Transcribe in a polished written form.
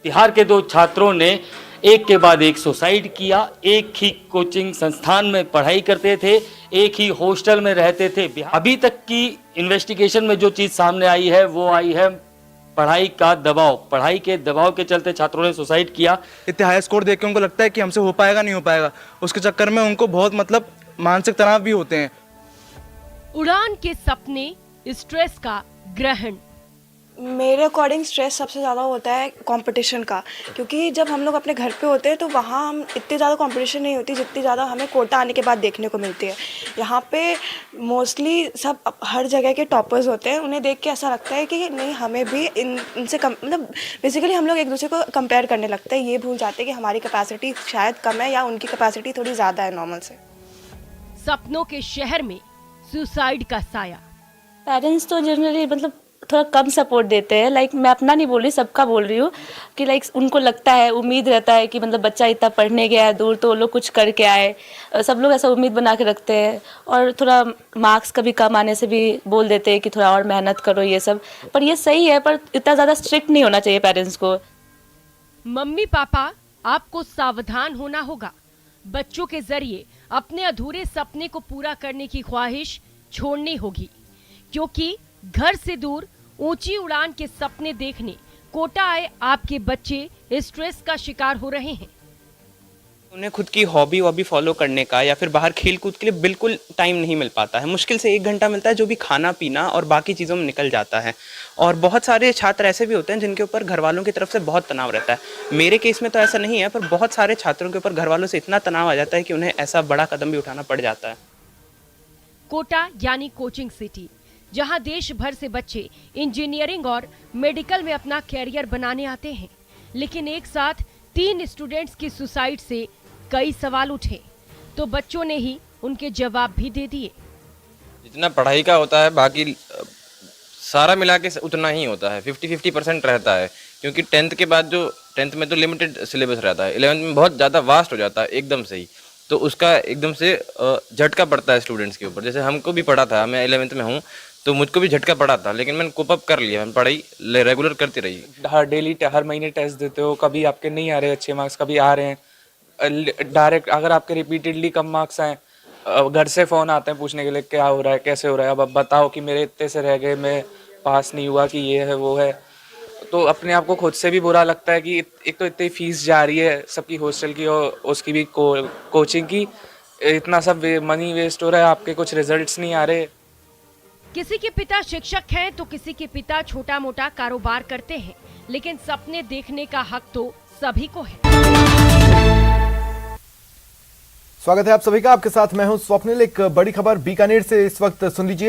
बिहार के दो छात्रों ने एक के बाद एक सुसाइड किया। एक ही कोचिंग संस्थान में पढ़ाई करते थे, एक ही हॉस्टल में रहते थे। अभी तक की इन्वेस्टिगेशन में जो चीज सामने आई है वो आई है पढ़ाई का दबाव। पढ़ाई के दबाव के चलते छात्रों ने सुसाइड किया। इतने हाई स्कोर देख के उनको लगता है कि हमसे हो पाएगा नहीं हो पाएगा, उसके चक्कर में उनको बहुत मानसिक तनाव भी होते हैं। उड़ान के सपने, स्ट्रेस का ग्रहण। मेरे अकॉर्डिंग स्ट्रेस सबसे ज़्यादा होता है कंपटीशन का, क्योंकि जब हम लोग अपने घर पे होते हैं तो वहाँ हम इतनी ज़्यादा कंपटीशन नहीं होती जितनी ज़्यादा हमें कोटा आने के बाद देखने को मिलती है। यहाँ पे मोस्टली सब हर जगह के टॉपर्स होते हैं, उन्हें देख के ऐसा लगता है कि नहीं हमें भी इनसे मतलब बेसिकली हम लोग एक दूसरे को कंपेयर करने लगते हैं। ये भूल जाते हैं कि हमारी कैपेसिटी शायद कम है या उनकी कैपेसिटी थोड़ी ज़्यादा है नॉर्मल से। सपनों के शहर में सुसाइड का साया। पेरेंट्स तो जनरली थोड़ा कम सपोर्ट देते हैं। मैं अपना नहीं बोल रही, सबका बोल रही हूँ कि उनको लगता है, उम्मीद रहता है कि बच्चा इतना पढ़ने गया है दूर तो वो लोग कुछ करके आए। सब लोग ऐसा उम्मीद बना के रखते हैं और थोड़ा मार्क्स कभी कम आने से भी बोल देते हैं कि थोड़ा और मेहनत करो ये सब। पर ये सही है, पर इतना ज़्यादा स्ट्रिक्ट नहीं होना चाहिए पेरेंट्स को। मम्मी पापा आपको सावधान होना होगा। बच्चों के जरिए अपने अधूरे सपने को पूरा करने की ख्वाहिश छोड़नी होगी, क्योंकि घर से दूर ऊंची उड़ान के सपने देखने कोटा आए आपके बच्चे स्ट्रेस का शिकार हो रहे हैं। उन्हें खुद की हॉबी फॉलो करने का या फिर बाहर खेल कूद के लिए बिल्कुल टाइम नहीं मिल पाता है। मुश्किल से 1 घंटा मिलता है, जो भी खाना पीना और बाकी चीज़ों में निकल जाता है। और बहुत सारे छात्र ऐसे भी होते हैं जिनके ऊपर घर वालों की तरफ से बहुत तनाव रहता है। मेरे केस में तो ऐसा नहीं है, पर बहुत सारे छात्रों के ऊपर घर वालों से इतना तनाव आ जाता है कि उन्हें ऐसा बड़ा कदम भी उठाना पड़ जाता है। कोटा यानी कोचिंग सिटी, जहां देश भर से बच्चे इंजीनियरिंग और मेडिकल में अपना कैरियर बनाने आते हैं। लेकिन एक साथ 3 स्टूडेंट्स की सुसाइड से कई सवाल उठे, तो बच्चों ने ही उनके जवाब भी दे दिए। जितना पढ़ाई का होता है बाकी सारा मिला के उतना ही होता है, 50-50% रहता है। क्योंकि 10th के बाद जो 10th में तो लिमिटेड सिलेबस रहता है, 11th में बहुत ज़्यादा वास्ट हो जाता है एकदम से ही, तो उसका एकदम से झटका पड़ता है स्टूडेंट्स के ऊपर। जैसे हमको भी पड़ा था, मैं 11th में हूँ तो मुझको भी झटका पड़ा था, लेकिन मैंने कोप अप कर लिया, मैंने पढ़ाई रेगुलर करती रही। हर महीने टेस्ट देते हो, कभी आपके नहीं आ रहे अच्छे मार्क्स, कभी आ रहे हैं डायरेक्ट। अगर आपके रिपीटेडली कम मार्क्स आए, घर से फ़ोन आते हैं पूछने के लिए क्या हो रहा है, कैसे हो रहा है, अब बताओ कि मेरे इतने से रह गए, मैं पास नहीं हुआ, कि ये है वो है। तो अपने आप को खुद से भी बुरा लगता है कि एक तो इतनी फीस जा रही है सबकी, हॉस्टल की और उसकी भी कोचिंग की, इतना सब मनी वेस्ट हो रहा है, आपके कुछ रिजल्ट्स नहीं आ रहे। किसी के पिता शिक्षक हैं तो किसी के पिता छोटा मोटा कारोबार करते हैं, लेकिन सपने देखने का हक तो सभी को है। स्वागत है आप सभी का, आपके साथ मैं हूं स्वप्निल। एक बड़ी खबर बीकानेर से इस वक्त सुन लीजिए।